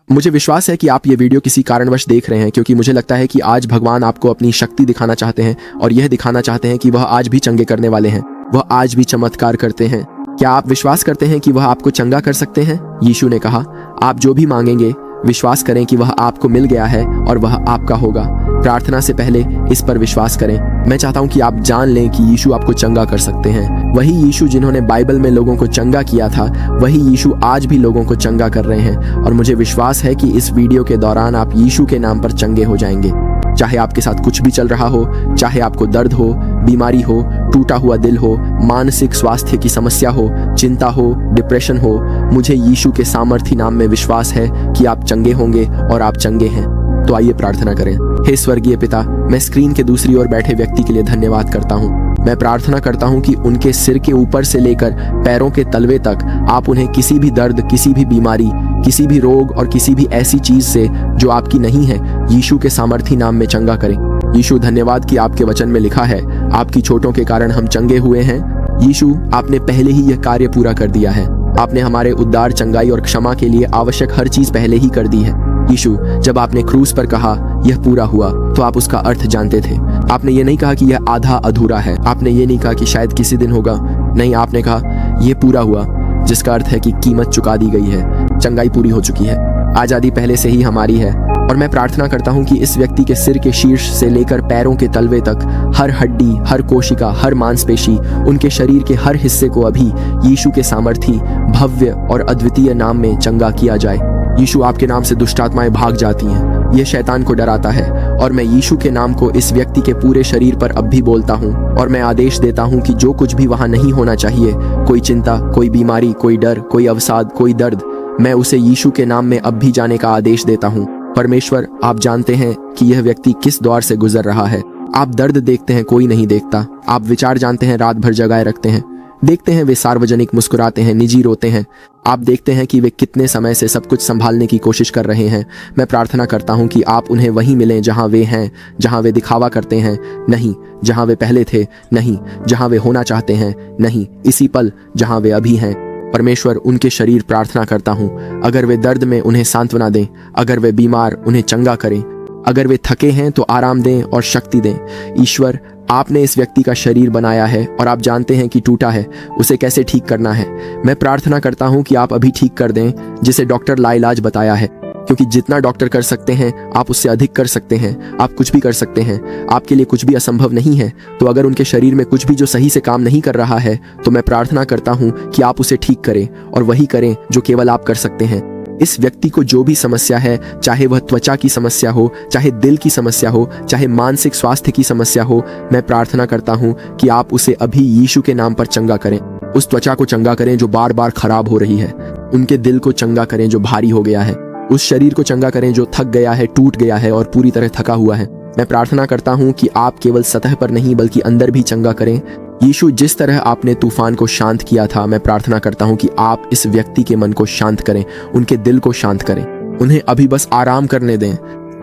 मुझे विश्वास है कि आप ये वीडियो किसी कारणवश देख रहे हैं, क्योंकि मुझे लगता है कि आज भगवान आपको अपनी शक्ति दिखाना चाहते हैं और यह दिखाना चाहते हैं कि वह आज भी चंगे करने वाले हैं, वह आज भी चमत्कार करते हैं। क्या आप विश्वास करते हैं कि वह आपको चंगा कर सकते हैं? यीशु ने कहा, आप जो भी मांगेंगे विश्वास करें कि वह आपको मिल गया है और वह आपका होगा। प्रार्थना से पहले इस पर विश्वास करें। मैं चाहता हूं कि आप जान लें कि यीशु आपको चंगा कर सकते हैं। वही यीशु जिन्होंने बाइबल में लोगों को चंगा किया था, वही यीशु आज भी लोगों को चंगा कर रहे हैं। और मुझे विश्वास है कि इस वीडियो के दौरान आप यीशु के नाम पर चंगे हो जाएंगे। चाहे आपके साथ कुछ भी चल रहा हो, चाहे आपको दर्द हो, बीमारी हो, टूटा हुआ दिल हो, मानसिक स्वास्थ्य की समस्या हो, चिंता हो, डिप्रेशन हो, मुझे यीशु के सामर्थी नाम में विश्वास है कि आप चंगे होंगे और आप चंगे हैं। तो आइए प्रार्थना करें। हे स्वर्गीय पिता, मैं स्क्रीन के दूसरी ओर बैठे व्यक्ति के लिए धन्यवाद करता हूँ। मैं प्रार्थना करता हूँ कि उनके सिर के ऊपर से लेकर पैरों के तलवे तक आप उन्हें किसी भी दर्द, किसी भी बीमारी, किसी भी रोग और किसी भी ऐसी चीज से जो आपकी नहीं है, यीशु के सामर्थी नाम में चंगा करें। यीशु, धन्यवाद कि आपके वचन में लिखा है, आपकी चोटों के कारण हम चंगे हुए हैं। यीशु, आपने पहले ही यह कार्य पूरा कर दिया है। आपने हमारे उद्धार, चंगाई और क्षमा के लिए आवश्यक हर चीज पहले ही कर दी है। यीशु, जब आपने क्रूस पर कहा यह पूरा हुआ, तो आप उसका अर्थ जानते थे। आपने ये नहीं कहा कि यह आधा अधूरा है। आपने ये नहीं कहा कि शायद किसी दिन होगा। नहीं, आपने कहा यह पूरा हुआ, जिसका अर्थ है कि कीमत चुका दी गई है, चंगाई पूरी हो चुकी है, आजादी पहले से ही हमारी है। और मैं प्रार्थना करता हूँ कि इस व्यक्ति के सिर के शीर्ष से लेकर पैरों के तलवे तक हर हड्डी, हर कोशिका, हर मांसपेशी, उनके शरीर के हर हिस्से को अभी यीशु के सामर्थी, भव्य और अद्वितीय नाम में चंगा किया जाए। यीशु, आपके नाम से दुष्ट आत्माएं भाग जाती हैं। यह शैतान को डराता है और मैं यीशु के नाम को इस व्यक्ति के पूरे शरीर पर अब भी बोलता हूँ और मैं आदेश देता हूँ कि जो कुछ भी वहाँ नहीं होना चाहिए, कोई चिंता, कोई बीमारी, कोई डर, कोई अवसाद, कोई दर्द, मैं उसे यीशु के नाम में अब भी जाने का आदेश देता हूँ। परमेश्वर, आप जानते हैं कि यह व्यक्ति किस दौर से गुजर रहा है। आप दर्द देखते हैं, कोई नहीं देखता। आप विचार जानते हैं, रात भर जगाए रखते हैं। देखते हैं वे सार्वजनिक मुस्कुराते हैं, निजी रोते हैं। आप देखते हैं कि वे कितने समय से सब कुछ संभालने की कोशिश कर रहे हैं। मैं प्रार्थना करता हूं कि आप उन्हें वहीं मिलें जहां वे हैं, जहां वे दिखावा करते हैं, नहीं जहां वे पहले थे, नहीं जहां वे होना चाहते हैं, नहीं इसी पल जहां वे अभी हैं। परमेश्वर, उनके शरीर प्रार्थना करता हूं, अगर वे दर्द में उन्हें सांत्वना दें, अगर वे बीमार उन्हें चंगा करें, अगर वे थके हैं तो आराम दें और शक्ति दें। ईश्वर, आपने इस व्यक्ति का शरीर बनाया है और आप जानते हैं कि टूटा है, उसे कैसे ठीक करना है। मैं प्रार्थना करता हूं कि आप अभी ठीक कर दें जिसे डॉक्टर लाइलाज बताया है, क्योंकि जितना डॉक्टर कर सकते हैं आप उससे अधिक कर सकते हैं। आप कुछ भी कर सकते हैं, आपके लिए कुछ भी असंभव नहीं है। तो अगर उनके शरीर में कुछ भी जो सही से काम नहीं कर रहा है, तो मैं प्रार्थना करता हूं कि आप उसे ठीक करें और वही करें जो केवल आप कर सकते हैं। इस व्यक्ति को जो भी समस्या है, चाहे वह त्वचा की समस्या हो, चाहे दिल की समस्या हो, चाहे मानसिक स्वास्थ्य की समस्या हो, मैं प्रार्थना करता हूं कि आप उसे अभी यीशु के नाम पर चंगा करें। उस त्वचा को चंगा करें जो बार बार खराब हो रही है, उनके दिल को चंगा करें जो भारी हो गया है, उस शरीर को चंगा करें जो थक गया है, टूट गया है और पूरी तरह थका हुआ है। मैं प्रार्थना करता हूं कि आप केवल सतह पर नहीं बल्कि अंदर भी चंगा करें। यीशु, जिस तरह आपने तूफान को शांत किया था, मैं प्रार्थना करता हूं कि आप इस व्यक्ति के मन को शांत करें, उनके दिल को शांत करें, उन्हें अभी बस आराम करने दें।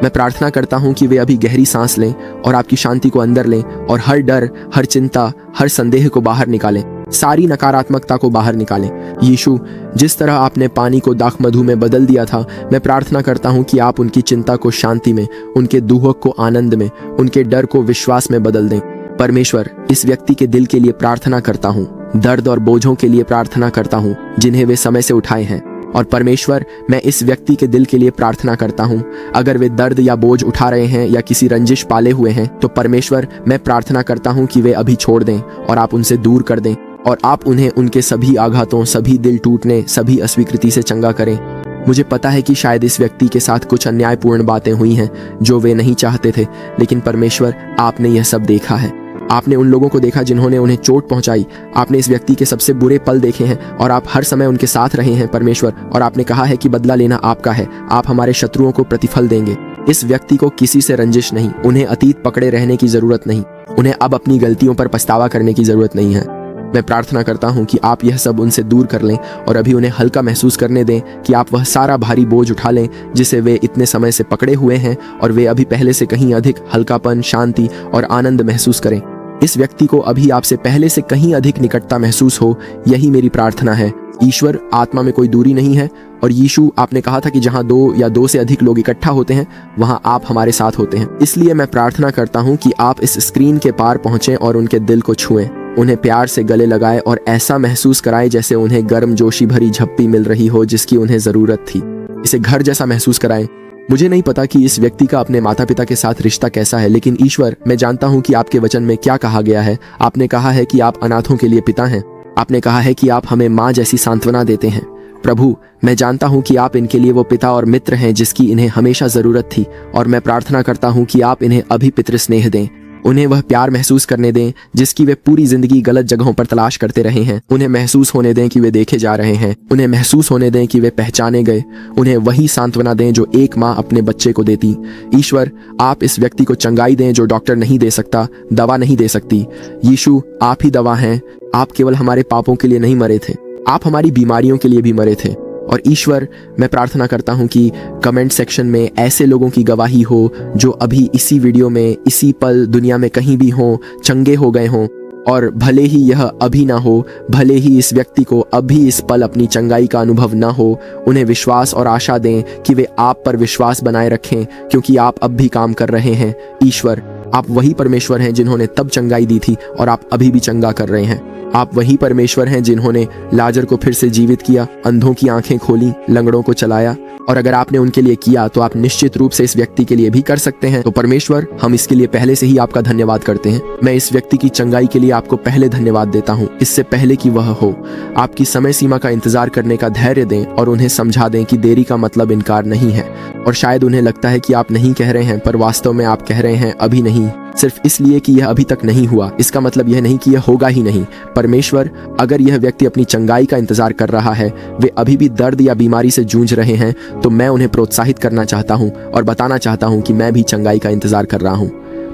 मैं प्रार्थना करता हूं कि वे अभी गहरी सांस लें और आपकी शांति को अंदर लें और हर डर, हर चिंता, हर संदेह को बाहर निकालें, सारी नकारात्मकता को बाहर निकालें। यीशु, जिस तरह आपने पानी को दाखमधु में बदल दिया था, मैं प्रार्थना करता हूं कि आप उनकी चिंता को शांति में, उनके दुख को आनंद में, उनके डर को विश्वास में बदल दें। परमेश्वर, इस व्यक्ति के दिल के लिए प्रार्थना करता हूँ, दर्द और बोझों के लिए प्रार्थना करता हूँ जिन्हें वे समय से उठाए हैं। और परमेश्वर, मैं इस व्यक्ति के दिल के लिए प्रार्थना करता हूँ, अगर वे दर्द या बोझ उठा रहे हैं या किसी रंजिश पाले हुए हैं, तो परमेश्वर, मैं प्रार्थना करता हूँ कि वे अभी छोड़ दें और आप उनसे दूर कर दें और आप उन्हें उनके सभी आघातों, सभी दिल टूटने, सभी अस्वीकृति से चंगा करें। मुझे पता है कि शायद इस व्यक्ति के साथ कुछ अन्यायपूर्ण बातें हुई हैं जो वे नहीं चाहते थे, लेकिन परमेश्वर, आपने यह सब देखा है। आपने उन लोगों को देखा जिन्होंने उन्हें चोट पहुंचाई। आपने इस व्यक्ति के सबसे बुरे पल देखे हैं और आप हर समय उनके साथ रहे हैं परमेश्वर। और आपने कहा है कि बदला लेना आपका है, आप हमारे शत्रुओं को प्रतिफल देंगे। इस व्यक्ति को किसी से रंजिश नहीं, उन्हें अतीत पकड़े रहने की जरूरत नहीं, उन्हें अब अपनी गलतियों पर पछतावा करने की जरूरत नहीं है। मैं प्रार्थना करता हूं कि आप यह सब उनसे दूर कर लें और अभी उन्हें हल्का महसूस करने दें कि आप वह सारा भारी बोझ उठा लें जिसे वे इतने समय से पकड़े हुए हैं और वे अभी पहले से कहीं अधिक हल्कापन, शांति और आनंद महसूस करें। इस व्यक्ति को अभी आपसे पहले से कहीं अधिक निकटता महसूस हो, यही मेरी प्रार्थना है। ईश्वर, आत्मा में कोई दूरी नहीं है और यीशु, आपने कहा था कि जहाँ 2 या 2 से अधिक लोग इकट्ठा होते हैं वहाँ आप हमारे साथ होते हैं। इसलिए मैं प्रार्थना करता हूँ कि आप इस स्क्रीन के पार पहुँचें और उनके दिल को छुएं, उन्हें प्यार से गले लगाएं और ऐसा महसूस कराएं जैसे उन्हें गर्मजोशी भरी झप्पी मिल रही हो जिसकी उन्हें ज़रूरत थी। इसे घर जैसा महसूस कराएं। मुझे नहीं पता कि इस व्यक्ति का अपने माता पिता के साथ रिश्ता कैसा है, लेकिन ईश्वर, मैं जानता हूँ कि आपके वचन में क्या कहा गया है। आपने कहा है कि आप अनाथों के लिए पिता हैं। आपने कहा है कि आप हमें माँ जैसी सांत्वना देते हैं। प्रभु, मैं जानता हूँ कि आप इनके लिए वो पिता और मित्र हैं जिसकी इन्हें हमेशा ज़रूरत थी, और मैं प्रार्थना करता हूँ कि आप इन्हें अभी पितृ स्नेह दें। उन्हें वह प्यार महसूस करने दें जिसकी वे पूरी जिंदगी गलत जगहों पर तलाश करते रहे हैं। उन्हें महसूस होने दें कि वे देखे जा रहे हैं। उन्हें महसूस होने दें कि वे पहचाने गए। उन्हें वही सांत्वना दें जो एक माँ अपने बच्चे को देती। ईश्वर, आप इस व्यक्ति को चंगाई दें जो डॉक्टर नहीं दे सकता, दवा नहीं दे सकती। यीशु, आप ही दवा हैं। आप केवल हमारे पापों के लिए नहीं मरे थे, आप हमारी बीमारियों के लिए भी मरे थे। और ईश्वर, मैं प्रार्थना करता हूँ कि कमेंट सेक्शन में ऐसे लोगों की गवाही हो जो अभी इसी वीडियो में, इसी पल दुनिया में कहीं भी हों, चंगे हो गए हों, और भले ही यह अभी ना हो, भले ही इस व्यक्ति को अभी इस पल अपनी चंगाई का अनुभव ना हो, उन्हें विश्वास और आशा दें कि वे आप पर विश्वास बनाए रखें, क्योंकि आप अब भी काम कर रहे हैं। ईश्वर, आप वही परमेश्वर हैं जिन्होंने तब चंगाई दी थी और आप अभी भी चंगा कर रहे हैं। आप वही परमेश्वर हैं जिन्होंने लाजर को फिर से जीवित किया, अंधों की आंखें खोली, लंगड़ों को चलाया, और अगर आपने उनके लिए किया तो आप निश्चित रूप से इस व्यक्ति के लिए भी कर सकते हैं। तो परमेश्वर, हम इसके लिए पहले से ही आपका धन्यवाद करते हैं। मैं इस व्यक्ति की चंगाई के लिए आपको पहले धन्यवाद देता हूँ, इससे पहले कि वह हो। आपकी समय सीमा का इंतजार करने का धैर्य दें और उन्हें समझा दें कि देरी का मतलब इनकार नहीं है। और शायद उन्हें लगता है कि आप नहीं कह रहे हैं, पर वास्तव में आप कह रहे हैं अभी नहीं, सिर्फ इसलिए कि यह अभी तक नहीं हुआ। इसका मतलब यह नहीं कि यह होगा ही नहीं। परमेश्वर, अगर यह व्यक्ति अपनी चंगाई का इंतजार कर रहा है, वे अभी भी दर्द या बीमारी से जूझ रहे हैं, तो मैं उन्हें प्रोत्साहित करना चाहता हूं और बताना चाहता हूं कि मैं भी चंगाई का इंतजार कर रहा हूं।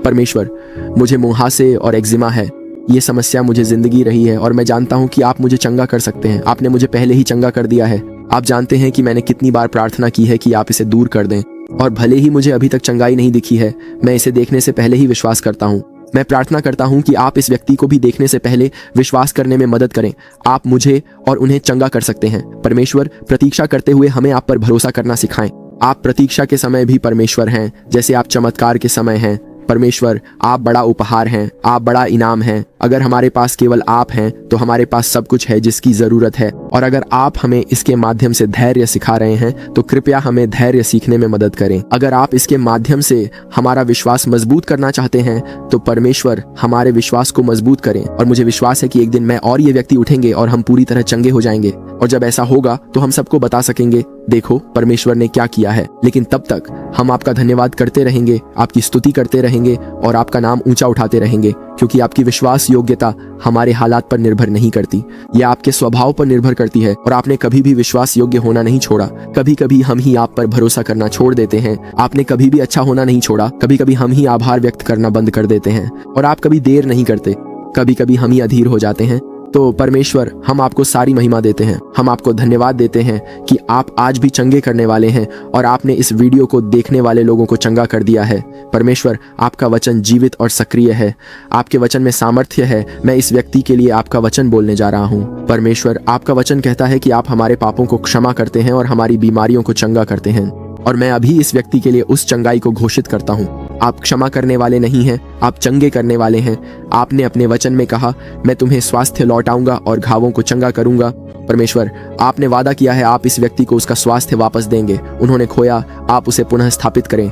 परमेश्वर, मुझे मुहासे और एक्जिमा है। ये समस्या मुझे जिंदगी रही है और मैं जानता हूं कि आप मुझे चंगा कर सकते हैं। आपने मुझे पहले ही चंगा कर दिया है। आप जानते हैं कि मैंने कितनी बार प्रार्थना की है कि आप इसे दूर कर दें, और भले ही मुझे अभी तक चंगाई नहीं दिखी है, मैं इसे देखने से पहले ही विश्वास करता हूँ। मैं प्रार्थना करता हूँ कि आप इस व्यक्ति को भी देखने से पहले विश्वास करने में मदद करें। आप मुझे और उन्हें चंगा कर सकते हैं। परमेश्वर, प्रतीक्षा करते हुए हमें आप पर भरोसा करना सिखाएं। आप प्रतीक्षा के समय भी परमेश्वर हैं, जैसे आप चमत्कार के समय हैं। परमेश्वर, आप बड़ा उपहार हैं, आप बड़ा इनाम हैं। अगर हमारे पास केवल आप हैं तो हमारे पास सब कुछ है जिसकी जरूरत है, और अगर आप हमें इसके माध्यम से धैर्य सिखा रहे हैं तो कृपया हमें धैर्य सीखने में मदद करें। अगर आप इसके माध्यम से हमारा विश्वास मजबूत करना चाहते हैं तो परमेश्वर, हमारे विश्वास को मजबूत करें। और मुझे विश्वास है कि एक दिन मैं और ये व्यक्ति उठेंगे और हम पूरी तरह चंगे हो जाएंगे, और जब ऐसा होगा तो हम सबको बता सकेंगे, देखो परमेश्वर ने क्या किया है। लेकिन तब तक हम आपका धन्यवाद करते रहेंगे, आपकी स्तुति करते रहेंगे और आपका नाम ऊंचा उठाते रहेंगे, क्योंकि आपकी विश्वास योग्यता हमारे हालात पर निर्भर नहीं करती, यह आपके स्वभाव पर निर्भर करती है। और आपने कभी भी विश्वास योग्य होना नहीं छोड़ा। कभी कभी हम ही आप पर भरोसा करना छोड़ देते हैं। आपने कभी भी अच्छा होना नहीं छोड़ा। कभी कभी हम ही आभार व्यक्त करना बंद कर देते हैं, और आप कभी देर नहीं करते। कभी कभी हम ही अधीर हो जाते हैं। तो परमेश्वर, हम आपको सारी महिमा देते हैं। हम आपको धन्यवाद देते हैं कि आप आज भी चंगे करने वाले हैं, और आपने इस वीडियो को देखने वाले लोगों को चंगा कर दिया है। परमेश्वर, आपका वचन जीवित और सक्रिय है। आपके वचन में सामर्थ्य है। मैं इस व्यक्ति के लिए आपका वचन बोलने जा रहा हूँ। परमेश्वर, आपका वचन कहता है कि आप हमारे पापों को क्षमा करते हैं और हमारी बीमारियों को चंगा करते हैं, और मैं अभी इस व्यक्ति के लिए उस चंगाई को घोषित करता हूँ। आप क्षमा करने वाले नहीं हैं, आप चंगे करने वाले हैं। आपने अपने वचन में कहा, मैं तुम्हें स्वास्थ्य लौटाऊंगा और घावों को चंगा करूंगा। परमेश्वर, आपने वादा किया है आप इस व्यक्ति को उसका स्वास्थ्य वापस देंगे। उन्होंने खोया, आप उसे पुनः स्थापित करें।